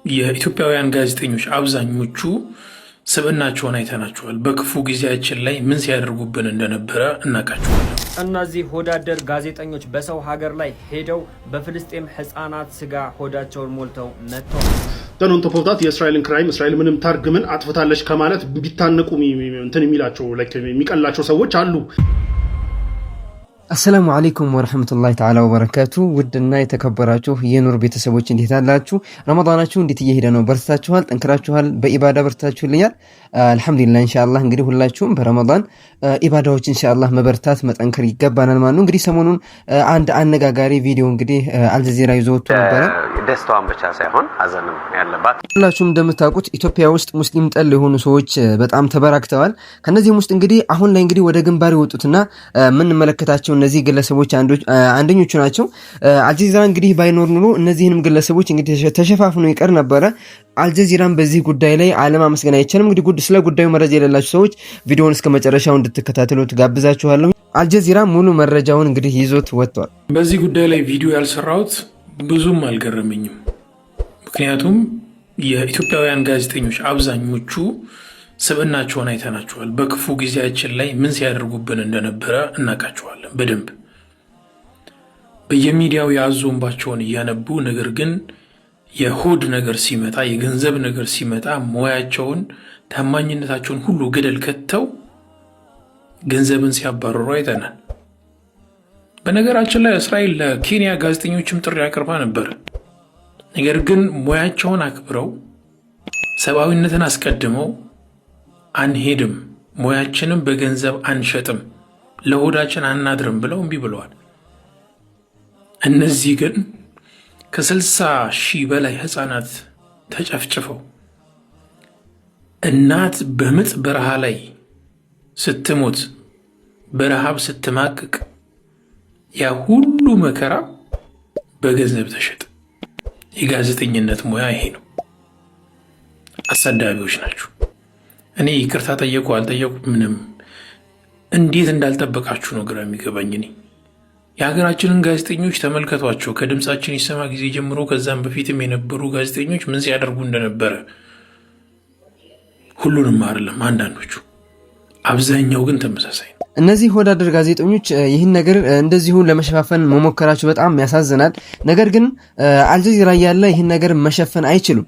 የኢትዮጵያውያን ጋዜጠኞች አብዛኞቹ ስብዕናቸውን አይተናቸዋል። በክፉ ጊዜያችን ላይ ምን ሲያደርጉብን እንደነበረ እናውቃቸዋለን። እነዚህ ሆዳደር ጋዜጠኞች በሰው ሀገር ላይ ሄደው በፍልስጤም ህፃናት ስጋ ሆዳቸውን ሞልተው መጥተዋል። ኦን ቶፕ ኦፍ ዳት የእስራኤልን ክራይም እስራኤል ምንም ታርግ ምን አጥፍታለች ከማለት ቢታነቁ እንትን የሚላቸው የሚቀላቸው ሰዎች አሉ። አሰላሙ አለይኩም ወራህመቱላሂ ተዓላ ወበረካቱ። ውድና የተከበራችሁ የኑር ቤተሰቦች እንዴት አላችሁ? ረመዳናችሁ እንዴት እየሄደ ነው? በርታችኋል? ጠንክራችኋል? በኢባዳ በርታችሁልኛል? አልহামዱሊላህ ኢንሻአላህ። እንግዲህ ሁላችሁም በረመዳን ኢባዳዎች ኢንሻአላህ መበርታት መጠንከር ይገባናል ማለት ነው። እንግዲህ ሰሞኑን አንድ አነጋጋሪ ቪዲዮ እንግዲህ አልጀዚራ ይዞ ወጥቶ ነበር። ደስታዋን ብቻ ሳይሆን ሀዘንም ያለባት። ሁላችሁም እንደምታውቁት ኢትዮጵያ ውስጥ ሙስሊም ጠል የሆኑ ሰዎች በጣም ተበራክተዋል። ከነዚህም ውስጥ እንግዲህ አሁን ላይ እንግዲህ ወደ ግንባር የወጡትና ምን እንመለከታቸው እነዚህ ግለሰቦች አንደኞቹ ናቸው። አልጀዚራ እንግዲህ ባይኖር ኑሮ እነዚህንም ግለሰቦች እንግዲህ ተሸፋፍኖ ይቀር ነበረ። አልጀዚራን በዚህ ጉዳይ ላይ አለማመስገን አይቻልም። እንግዲህ ስለ ጉዳዩ መረጃ የሌላችሁ ሰዎች ቪዲዮውን እስከ መጨረሻው እንድትከታተሉት ጋብዛችኋለሁ። አልጀዚራ ሙሉ መረጃውን እንግዲህ ይዞት ወጥቷል። በዚህ ጉዳይ ላይ ቪዲዮ ያልሰራሁት ብዙም አልገረመኝም። ምክንያቱም የኢትዮጵያውያን ጋዜጠኞች አብዛኞቹ ስብዕናቸውን አይተናቸዋል። በክፉ ጊዜያችን ላይ ምን ሲያደርጉብን እንደነበረ እናውቃቸዋለን በደንብ። በየሚዲያው ያዞንባቸውን እያነቡ ነገር ግን የሆድ ነገር ሲመጣ፣ የገንዘብ ነገር ሲመጣ ሙያቸውን ታማኝነታቸውን ሁሉ ገደል ከተው ገንዘብን ሲያባረሩ አይተናል። በነገራችን ላይ እስራኤል ለኬንያ ጋዜጠኞችም ጥሪ አቅርባ ነበር። ነገር ግን ሙያቸውን አክብረው ሰብአዊነትን አስቀድመው አንሄድም፣ ሙያችንም በገንዘብ አንሸጥም፣ ለሆዳችን አናድርም ብለው እምቢ ብለዋል። እነዚህ ግን ከ60,000 በላይ ህፃናት ተጨፍጭፈው እናት በምጥ በረሃ ላይ ስትሞት በረሃብ ስትማቅቅ ያ ሁሉ መከራ በገንዘብ ተሸጠ። የጋዜጠኝነት ሙያ ይሄ ነው። አሳዳቢዎች ናቸው። እኔ ይቅርታ ጠየቁ አልጠየቁ ምንም እንዴት እንዳልጠበቃችሁ ነው ግራ የሚገባኝ። እኔ የሀገራችንን ጋዜጠኞች ተመልከቷቸው። ከድምጻችን ይሰማ ጊዜ ጀምሮ ከዛም በፊትም የነበሩ ጋዜጠኞች ምን ሲያደርጉ እንደነበረ ሁሉንም አይደለም አንዳንዶቹ፣ አብዛኛው ግን ተመሳሳይ ነው። እነዚህ ወዳደር ጋዜጠኞች ይህን ነገር እንደዚሁ ለመሸፋፈን መሞከራቸው በጣም ያሳዝናል። ነገር ግን አልጀዚራ ያለ ይህን ነገር መሸፈን አይችሉም።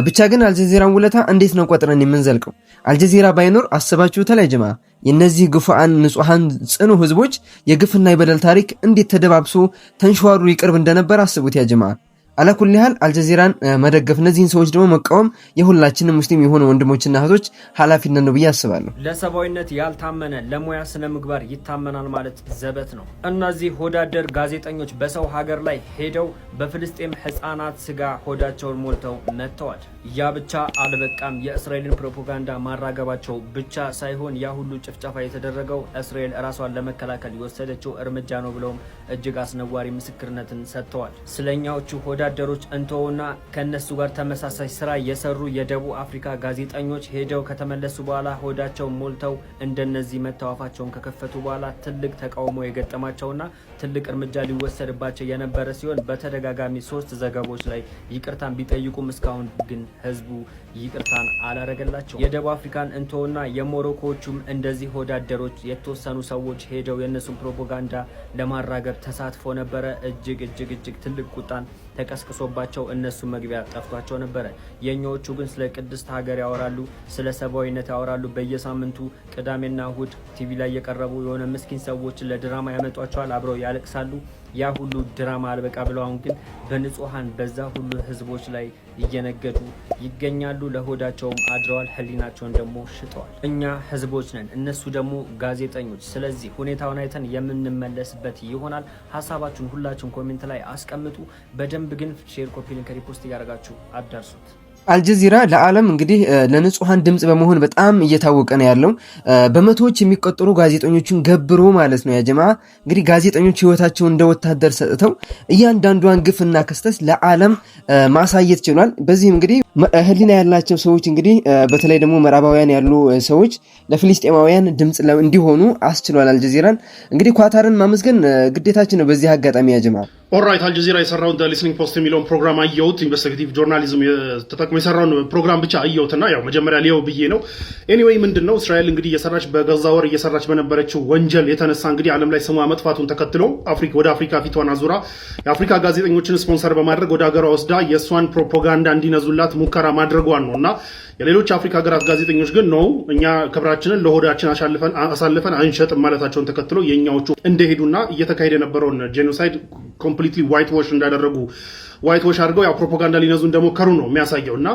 ብቻ ግን አልጀዚራን ውለታ እንዴት ነው ቆጥረን የምንዘልቀው? አልጀዚራ ባይኖር አስባችሁታል ያ ጀማዓ? የነዚህ ግፉአን ንጹሃን ጽኑ ህዝቦች የግፍና የበደል ታሪክ እንዴት ተደባብሶ ተንሸዋሩ ይቅርብ እንደነበር አስቡት ያ ጀማዓ። አላኩል ያህል አልጀዚራን መደገፍ እነዚህን ሰዎች ደግሞ መቃወም የሁላችንም ሙስሊም የሆኑ ወንድሞችና እህቶች ኃላፊነት ነው ብዬ አስባለሁ። ለሰብአዊነት ያልታመነ ለሙያ ስነ ምግባር ይታመናል ማለት ዘበት ነው። እነዚህ ሆዳደር ጋዜጠኞች በሰው ሀገር ላይ ሄደው በፍልስጤም ህፃናት ስጋ ሆዳቸውን ሞልተው መጥተዋል። ያ ብቻ አልበቃም። የእስራኤልን ፕሮፓጋንዳ ማራገባቸው ብቻ ሳይሆን ያ ሁሉ ጭፍጨፋ የተደረገው እስራኤል ራሷን ለመከላከል የወሰደችው እርምጃ ነው ብለውም እጅግ አስነዋሪ ምስክርነትን ሰጥተዋል። ስለኛዎቹ ወዳደሮች እንተውና ከነሱ ጋር ተመሳሳይ ስራ የሰሩ የደቡብ አፍሪካ ጋዜጠኞች ሄደው ከተመለሱ በኋላ ሆዳቸው ሞልተው እንደነዚህ መተዋፋቸውን ከከፈቱ በኋላ ትልቅ ተቃውሞ የገጠማቸውና ትልቅ እርምጃ ሊወሰድባቸው የነበረ ሲሆን በተደጋጋሚ 3 ዘገቦች ላይ ይቅርታን ቢጠይቁም እስካሁን ግን ህዝቡ ይቅርታን አላረገላቸው። የደቡብ አፍሪካን እንተውና የሞሮኮዎቹም እንደዚህ ወዳደሮች የተወሰኑ ሰዎች ሄደው የነሱን ፕሮፓጋንዳ ለማራገብ ተሳትፎ ነበረ። እጅግ ትልቅ ቁጣን ተቀስቅሶባቸው እነሱ መግቢያ ጠፍቷቸው ነበረ። የኛዎቹ ግን ስለ ቅድስት ሀገር ያወራሉ፣ ስለ ሰብአዊነት ያወራሉ። በየሳምንቱ ቅዳሜና እሁድ ቲቪ ላይ የቀረቡ የሆነ ምስኪን ሰዎች ለድራማ ያመጧቸዋል፣ አብረው ያለቅሳሉ። ያ ሁሉ ድራማ አልበቃ ብለው አሁን ግን በንጹሃን በዛ ሁሉ ህዝቦች ላይ እየነገዱ ይገኛሉ። ለሆዳቸውም አድረዋል፣ ህሊናቸውን ደግሞ ሽጠዋል። እኛ ህዝቦች ነን፣ እነሱ ደግሞ ጋዜጠኞች። ስለዚህ ሁኔታውን አይተን የምንመለስበት ይሆናል። ሀሳባችሁን ሁላችሁም ኮሜንት ላይ አስቀምጡ። በደንብ ግን ሼር፣ ኮፒ ሊንክ፣ ሪፖስት እያደረጋችሁ አዳርሱት። አልጀዚራ ለዓለም እንግዲህ ለንጹሃን ድምጽ በመሆን በጣም እየታወቀ ነው ያለው። በመቶዎች የሚቆጠሩ ጋዜጠኞችን ገብሮ ማለት ነው ያ ጀማዓ። እንግዲህ ጋዜጠኞች ህይወታቸውን እንደ ወታደር ሰጥተው እያንዳንዷን ግፍና ክስተት ለዓለም ማሳየት ችሏል። በዚህም እንግዲህ ህሊና ያላቸው ሰዎች እንግዲህ በተለይ ደግሞ ምዕራባውያን ያሉ ሰዎች ለፍልስጤማውያን ድምጽ እንዲሆኑ አስችሏል አልጀዚራን። እንግዲህ ኳታርን ማመስገን ግዴታችን ነው በዚህ አጋጣሚ ያ ጀማዓ። ኦልራይት አልጀዚራ የሰራውን ሊስኒንግ ፖስት የሚለውን ፕሮግራም አየሁት። ኢንቨስቲጌቲቭ ጆርናሊዝም ተጠቅሞ የሰራውን ፕሮግራም ብቻ አየሁትና ያው መጀመሪያ ሊየው ብዬ ነው። ኤኒዌይ ምንድነው እስራኤል እንግዲህ እየሰራች በገዛ ወር እየሰራች በነበረችው ወንጀል የተነሳ እንግዲህ ዓለም ላይ ስሟ መጥፋቱን ተከትሎ ወደ አፍሪካ ፊቷን አዙራ የአፍሪካ ጋዜጠኞችን ስፖንሰር በማድረግ ወደ ሀገሯ ወስዳ የእሷን ፕሮፓጋንዳ እንዲነዙላት ሙከራ ማድረጓን ነውና የሌሎች አፍሪካ ሀገራት ጋዜጠኞች ግን ነው እኛ ክብራችንን ለሆዳችን አሳልፈን አንሸጥም ማለታቸውን ተከትሎ የኛዎቹ እንደሄዱና እየተካሄደ የነበረውን ጄኖሳይድ ኮምፕሊትሊ ዋይት ዋሽ እንዳደረጉ ዋይት ዋሽ አድርገው ያው ፕሮፓጋንዳ ሊነዙ እንደሞከሩ ነው የሚያሳየውና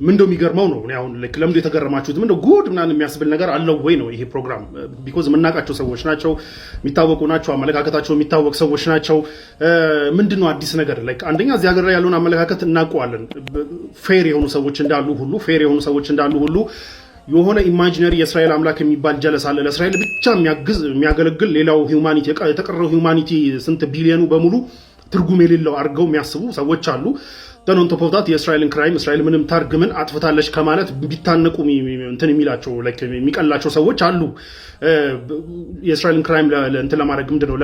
ምን እንደሚገርመው ነው አሁን ለምን የተገረማችሁት ምን ጉድ ምናምን የሚያስብል ነገር አለው ወይ ነው ይሄ ፕሮግራም ቢኮዝ መናቃቸው ሰዎች ናቸው የሚታወቁ ናቸው አመለካከታቸው የሚታወቅ ሰዎች ናቸው ምንድነው አዲስ ነገር አንደኛ እዚህ ሀገር ላይ ያለውን አመለካከት እናውቀዋለን ፌር የሆኑ ሰዎች እንዳሉ ሁሉ የሆነ ኢማጂነሪ የእስራኤል አምላክ የሚባል ጀለስ አለ ለእስራኤል ብቻ የሚያገለግል ሌላው ሂዩማኒቲ የተቀረው ሂዩማኒቲ ስንት ቢሊዮኑ በሙሉ ትርጉም የሌለው አድርገው የሚያስቡ ሰዎች አሉ ኦን ቶፕ ኦፍ ዳት የእስራኤልን ክራይም እስራኤል ምንም ታርግምን አጥፍታለች ከማለት ቢታነቁ እንትን የሚላቸው የሚቀላቸው ሰዎች አሉ የእስራኤልን ክራይም እንትን ለማድረግ ምንድነው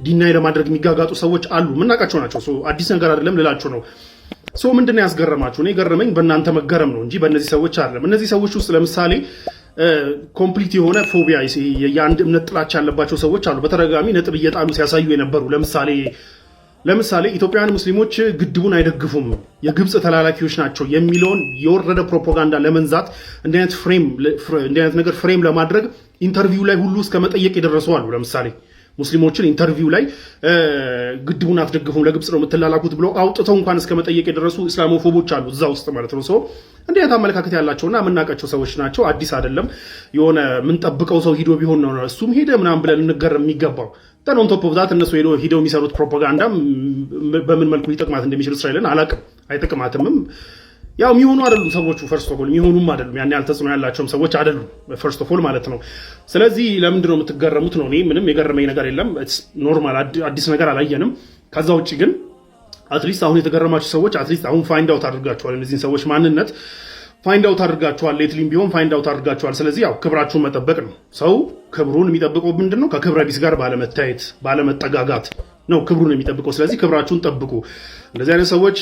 ዲናይ ለማድረግ የሚጋጋጡ ሰዎች አሉ ምናቃቸው ናቸው አዲስ ነገር አይደለም ልላችሁ ነው ምንድነው ያስገረማችሁ እኔ ገረመኝ በእናንተ መገረም ነው እንጂ በእነዚህ ሰዎች አይደለም እነዚህ ሰዎች ውስጥ ለምሳሌ ኮምፕሊት የሆነ ፎቢያ የአንድ እምነት ጥላቻ ያለባቸው ሰዎች አሉ በተደጋጋሚ ነጥብ እየጣሉ ሲያሳዩ የነበሩ ለምሳሌ ኢትዮጵያውያን ሙስሊሞች ግድቡን አይደግፉም የግብጽ ተላላኪዎች ናቸው የሚለውን የወረደ ፕሮፓጋንዳ ለመንዛት እንደ አይነት ነገር ፍሬም ለማድረግ ኢንተርቪው ላይ ሁሉ እስከ መጠየቅ የደረሱ አሉ ለምሳሌ ሙስሊሞችን ኢንተርቪው ላይ ግድቡን አትደግፉም ለግብጽ ነው የምትላላኩት ብለው አውጥተው እንኳን እስከ መጠየቅ የደረሱ እስላሞፎቦች አሉ እዛ ውስጥ ማለት ነው እንዴ አመለካከት ያላቸውና ምናቀቸው ሰዎች ናቸው አዲስ አይደለም የሆነ ምን ጠብቀው ሰው ሂዶ ቢሆን ነው እሱም ሄደ ምናምን ብለን እንገረም የሚገባው ኦን ቶፕ ኦፍ ዳት እነሱ ሄደው የሚሰሩት ፕሮፓጋንዳ በምን መልኩ ሊጠቅማት እንደሚችል እስራኤልን አላቅም አይጠቅማትምም ያው የሚሆኑ አይደሉም ሰዎቹ ፈርስት ኦፍ ኦል የሚሆኑም አይደሉም ያን ያህል ተጽዕኖ ያላቸውም ሰዎች አይደሉም ፈርስት ኦፍ ኦል ማለት ነው ስለዚህ ለምንድነው የምትገረሙት ነው እኔ ምንም የገረመኝ ነገር የለም ኖርማል አዲስ ነገር አላየንም ከዛ ውጪ ግን አትሊስት አሁን የተገረማችሁ ሰዎች አትሊስት አሁን ፋይንድ አውት አድርጋችኋል እነዚህን ሰዎች ማንነት ፋይንድ አውት አድርጋችኋል ሌትሊም ቢሆን ፋይንድ አውት አድርጋችኋል ስለዚህ ያው ክብራችሁን መጠበቅ ነው ሰው ክብሩን የሚጠብቀው ምንድነው ከክብረ ቢስ ጋር ባለመታየት ባለመጠጋጋት ነው ክብሩን የሚጠብቀው ስለዚህ ክብራችሁን ጠብቁ እንደዚህ አይነት ሰዎች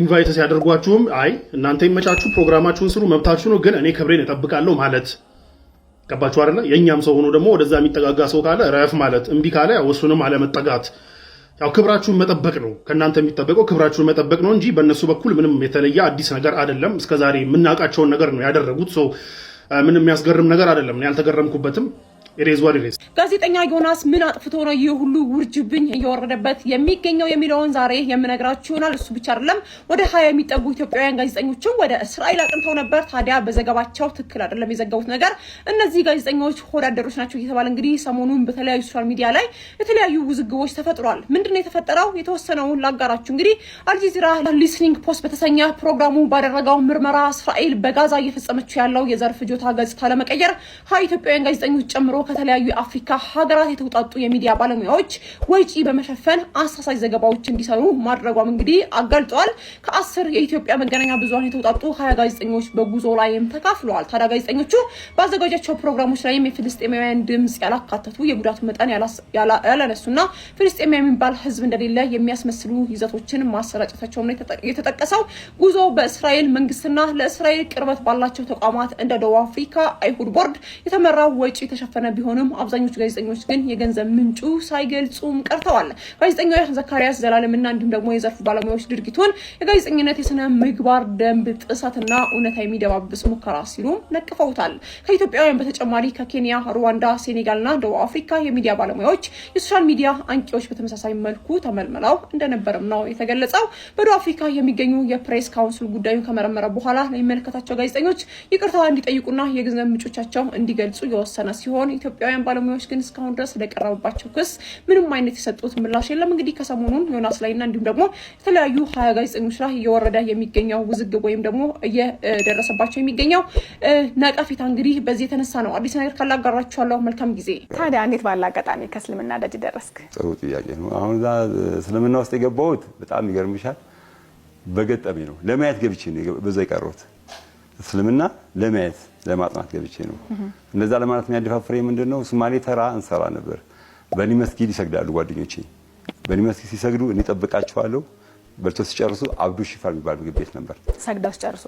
ኢንቫይት ሲያደርጓችሁም አይ እናንተ ይመቻችሁ ፕሮግራማችሁን ስሩ መብታችሁ ነው ግን እኔ ክብሬን እጠብቃለሁ ማለት ገባችሁ አይደል የኛም ሰው ሆኖ ደግሞ ወደዛ የሚጠጋጋ ሰው ካለ ረፍ ማለት እንቢ ካለ ያው እሱንም አለመጠጋት ያው ክብራችሁን መጠበቅ ነው ከናንተ የሚጠበቀው ክብራችሁን መጠበቅ ነው እንጂ በእነሱ በኩል ምንም የተለየ አዲስ ነገር አይደለም እስከዛሬ የምናውቃቸውን ነገር ነው ያደረጉት ምንም የሚያስገርም ነገር አይደለም እኔ ያልተገረምኩበትም ጋዜጠኛ ዮናስ ምን አጥፍቶ ነው ይህ ሁሉ ውርጅብኝ እየወረደበት የሚገኘው የሚለውን ዛሬ የምነግራችሁ ይሆናል እሱ ብቻ አይደለም ወደ 20 የሚጠጉ ኢትዮጵያውያን ጋዜጠኞችም ወደ እስራኤል አቅንተው ነበር ታዲያ በዘገባቸው ትክክል አይደለም የዘገቡት ነገር እነዚህ ጋዜጠኞች ሆዳደሮች ናቸው እየተባለ እንግዲህ ሰሞኑን በተለያዩ ሶሻል ሚዲያ ላይ የተለያዩ ውዝግቦች ተፈጥሯል ምንድነው የተፈጠረው የተወሰነውን ላጋራችሁ እንግዲህ አልጀዚራ ሊስኒንግ ፖስት በተሰኘ ፕሮግራሙ ባደረገው ምርመራ እስራኤል በጋዛ እየፈጸመችው ያለው የዘር ፍጆታ ገጽታ ለመቀየር 20 ኢትዮጵያውያን ጋዜጠኞች ጨምሮ ከተለያዩ የአፍሪካ ሀገራት የተውጣጡ የሚዲያ ባለሙያዎች ወጪ በመሸፈን አሳሳይ ዘገባዎች እንዲሰሩ ማድረጓም እንግዲህ አጋልጧል ከ10 የኢትዮጵያ መገናኛ ብዙሃን የተውጣጡ 20 ጋዜጠኞች በጉዞ ላይም ተካፍለዋል ታዲያ ጋዜጠኞቹ ባዘጋጃቸው ፕሮግራሞች ላይም የፍልስጤማውያን ድምጽ ያላካተቱ የጉዳቱ መጠን ያላነሱና ፍልስጤማዊ የሚባል ህዝብ እንደሌለ የሚያስመስሉ ይዘቶችን ማሰራጨታቸው ነው የተጠቀሰው ጉዞ በእስራኤል መንግስትና ለእስራኤል ቅርበት ባላቸው ተቋማት እንደ ደቡብ አፍሪካ አይሁድ ቦርድ የተመራው ወጪ ተሸፈነ ቢሆንም አብዛኞቹ ጋዜጠኞች ግን የገንዘብ ምንጩ ሳይገልጹም ቀርተዋል ጋዜጠኛ ዘካሪያስ ዘላለምና እንዲሁም ደግሞ የዘርፉ ባለሙያዎች ድርጊቱን የጋዜጠኝነት የስነ ምግባር ደንብ ጥሰትና እውነታ የሚደባብስ ሙከራ ሲሉ ነቅፈውታል ከኢትዮጵያውያን በተጨማሪ ከኬንያ ሩዋንዳ ሴኔጋልና ደቡብ አፍሪካ የሚዲያ ባለሙያዎች የሶሻል ሚዲያ አንቂዎች በተመሳሳይ መልኩ ተመልምለው እንደነበርም ነው የተገለጸው በደቡብ አፍሪካ የሚገኙ የፕሬስ ካውንስል ጉዳዩን ከመረመረ በኋላ ለሚመለከታቸው ጋዜጠኞች ይቅርታ እንዲጠይቁና የገንዘብ ምንጮቻቸው እንዲገልጹ የወሰነ ሲሆን ኢትዮጵያውያን ባለሙያዎች ግን እስካሁን ድረስ ለቀረበባቸው ክስ ምንም አይነት የሰጡት ምላሽ የለም እንግዲህ ከሰሞኑን ዮናስ ላይና እንዲሁም ደግሞ የተለያዩ 20 ጋዜጠኞች ላይ እየወረደ የሚገኘው ውዝግብ ወይም ደግሞ እየደረሰባቸው የሚገኘው ነቀፌታ እንግዲህ በዚህ የተነሳ ነው አዲስ ነገር ካላጋራችኋለሁ መልካም ጊዜ ታዲያ እንዴት ባለ አጋጣሚ ከእስልምና ደጅ ደረስክ ጥሩ ጥያቄ ነው አሁን እስልምና ውስጥ የገባሁት በጣም ይገርምሻል በገጠሜ ነው ለማየት ገብቼ ነው በዛ ይቀርሩት እስልምና ለማየት ለማጥናት ገብቼ ነው እንደዛ ለማለት የሚያደፋፍረኝ ምንድነው ሶማሌ ተራ እንሰራ ነበር በኒ መስጊድ ይሰግዳሉ ጓደኞቼ በኒ መስጊድ ሲሰግዱ እኔ ጠብቃቸዋለሁ። በልቶ ሲጨርሱ አብዱ ሺፋ የሚባል ምግብ ቤት ነበር። ሰግደው ሲጨርሱ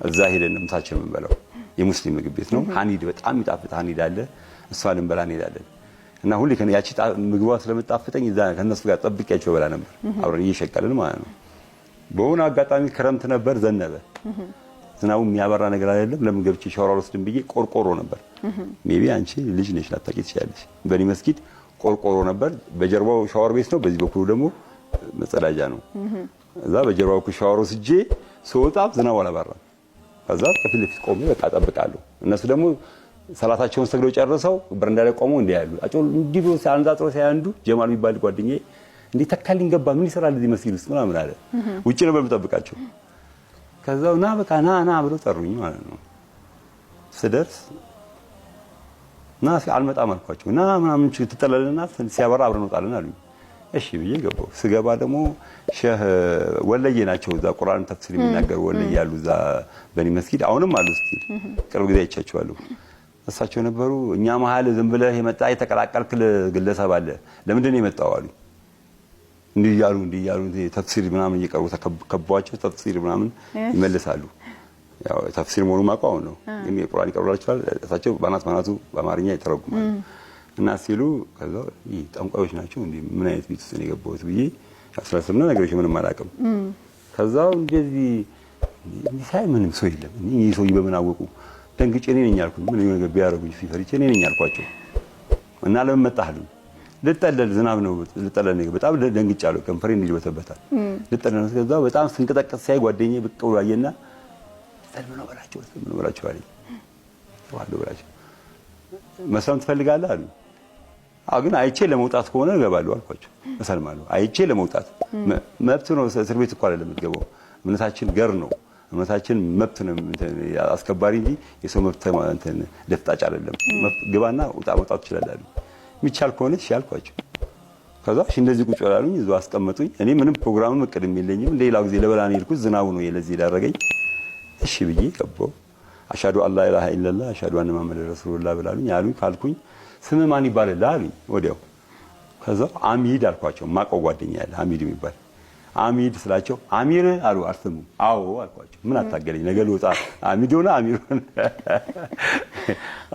እዛ ሄደን ምሳችን የምንበላው የሙስሊም ምግብ ቤት ነው። ሀኒድ በጣም የሚጣፍጥ ሀኒድ አለ። እሷ ልንበላ እንሄዳለን እና ሁሌ ያቺ ምግቧ ስለምጣፍጠኝ እዛ ከነሱ ጋር ጠብቂያቸው በላ ነበር አብረን እየሸቀልን ማለት ነው። በሆነ አጋጣሚ ክረምት ነበር፣ ዘነበ። ዝናቡ የሚያበራ ነገር አይደለም። ለምን ገብቼ ሻወር አልወስድም ብዬ ቆርቆሮ ነበር። ሜቢ አንቺ ልጅ ነሽ ላታውቂ ትችያለሽ። በኒ መስጊድ ቆርቆሮ ነበር። በጀርባው ሻወር ቤት ነው፣ በዚህ በኩል ደግሞ መጸዳጃ ነው። እዛ በጀርባው በኩል ሻወር ወስጄ ስወጣ ዝናቡ አላባራም። ከዛ ከፊት ለፊት ቆሜ በቃ እጠብቃለሁ። እነሱ ደግሞ ሰላታቸውን ሰግደው ጨርሰው በረንዳ ላይ ቆመው እንዲያሉ አጮ እንዲህ ብሎ ሲያንዛጥሮ ሲያንዱ ጀማል የሚባል ጓደኛዬ እንዴ ተካልኝ ገባ ምን ይሰራል እዚህ መስጊድ ውስጥ ምናምን አለ። ውጪ ነበር የምጠብቃቸው። ከዛው ና በቃ ና ብሎ ጠሩኝ ማለት ነው። ስደርስ ና አልመጣም አልኳቸው። ና ምናምን ትጠለልና ሲያበራ አብረን እንወጣለን አሉኝ። እሺ ብዬ ገባሁ። ስገባ ደግሞ ሼህ ወለየ ናቸው እዛ ቁርአን ተፍሲር የሚናገሩ ወለየ ያሉ እዛ በኒ መስጊድ አሁንም አሉ። እስቲ ቅርብ ጊዜ አይቻቸዋለሁ። እሳቸው ነበሩ። እኛ መሀል ዝም ብለህ የመጣ የተቀላቀልክ ግለሰብ አለ ለምንድን ነው የመጣው አሉ። እንዲህ እያሉ ተፍሲር ምናምን እየቀሩ ተከቧቸው ተፍሲር ምናምን ይመልሳሉ። ያው ተፍሲር መሆኑን ማውቀው ነው ግን የቁርአን ይቀርብላችኋል። እሳቸው ባናቱ በአማርኛ ይተረጉማሉ እና ሲሉ ከዛ ጠንቋዮች ናቸው እንዴ ምን አይነት ቤት ውስጥ ነው የገባሁት ብዬ አስራስምና ነገሮች ምንም አላውቅም። ከዛው እንደዚህ ሳይ ምንም ሰው የለም። እኔ ሰው በምን አወቁ? ደንግጬ እኔ ነኝ አልኩኝ። ምን ነገር ቢያረጉኝ ሲፈሪቼ እኔ ነኝ አልኳቸው እና ለምን መጣህ? ልጠለል ዝናብ ነው ልጠለል ነው። በጣም ደንግጫለሁ። ከንፈሬ እንዲልበተበታል ልጠለል ነው። ከዛው በጣም ስንቀጠቀጥ ሳይ ጓደኛዬ ብቅ ብሎ አየና ምን ነው በላቸው አለኝ። ዋዶ በላቸው መስለም ትፈልጋለህ አሉ። ግን አይቼ ለመውጣት ከሆነ እገባለሁ አልኳቸው። እሰልማለሁ አይቼ ለመውጣት መብት ነው። እስር ቤት እኮ አይደለም የምትገባው። እምነታችን ገር ነው። እምነታችን መብት ነው አስከባሪ እንጂ የሰው መብት እንትን ደፍጣጭ አይደለም። ግባና ውጣ መውጣት ትችላለህ። የሚቻል ከሆነ እሺ አልኳቸው። ከዛ እሺ እንደዚህ ቁጭ ብላሉኝ እዛው አስቀመጡኝ። እኔ ምንም ፕሮግራምም እቅድም የለኝም። ሌላው ጊዜ ለበላን ሄድኩት። ዝናቡ ነው ለዚህ ዳረገኝ። እሺ ብዬ ገባሁ። አሽሀዱ አላ ኢላሀ ኢለላህ አሽሀዱ አነ ሙሐመድ ረሱሉላህ ብላሉኝ አሉኝ። ካልኩኝ ስም ማን ይባላል አሉኝ ወዲያው። ከዛ አሚድ አልኳቸው። ማቀው ጓደኛ ያለ አሚድ የሚባል አሚድ ስላቸው አሚር አሉ። አልሰሙ። አዎ አልኳቸው። ምን አታገለኝ ነገ ልወጣ አሚድ ሆነ አሚር ሆነ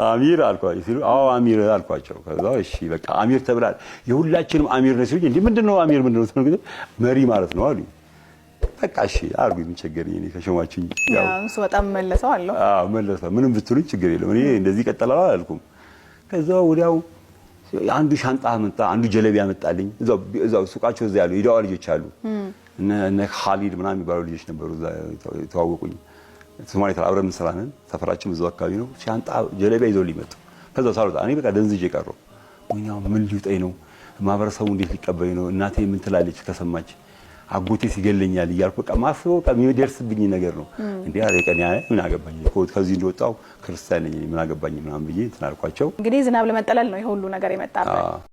አሚር አልኳቸው ሲሉ አዎ አሚር አልኳቸው። ከዛ እሺ በቃ አሚር ተብላል የሁላችንም አሚር ነው ሲሉኝ እንዴ ምንድነው አሚር ምንድነው? መሪ ማለት ነው አሉኝ። በቃ እሺ አርጉኝ ምን ቸገረኝ እኔ ከሸማችኝ ያው እሱ በጣም መለሰው አለው። መለሰው ምንም ብትሉኝ ችግር የለም እኔ እንደዚህ ቀጥላላ አልኩም። ከዛ ወዲያው አንዱ ሻንጣ መጣ፣ አንዱ ጀለቢያ መጣልኝ። እዛው ሱቃቸው እዛ ያሉ የዳዋ ልጆች አሉ እነ ኻሊድ ምናምን የሚባሉ ልጆች ነበሩ እዛ ተዋወቁኝ። ሶማሌ ተራ አብረን እንሰራለን። ሰፈራችን እዛው አካባቢ ነው። ሻንጣ ጀለቢያ ይዘውልኝ መጡ። ከዛ ሳልወጣ እኔ በቃ ደንዝጄ ቀረሁ። ወኛው ምን ሊውጠኝ ነው? ማህበረሰቡ እንዴት ሊቀበለኝ ነው? እናቴ ምን ትላለች ከሰማች? አጎቴ ሲገለኛል እያልኩ በቃ ማስበው በቃ የሚደርስብኝ ነገር ነው። እንዴ አለቀኝ ምን አገባኝ ከዚህ እንደወጣው ክርስቲያን ነኝ ምን አገባኝ ምናምን ብዬ እንትን አልኳቸው። እንግዲህ ዝናብ ለመጠለል ነው ይሄ ሁሉ ነገር የመጣበት።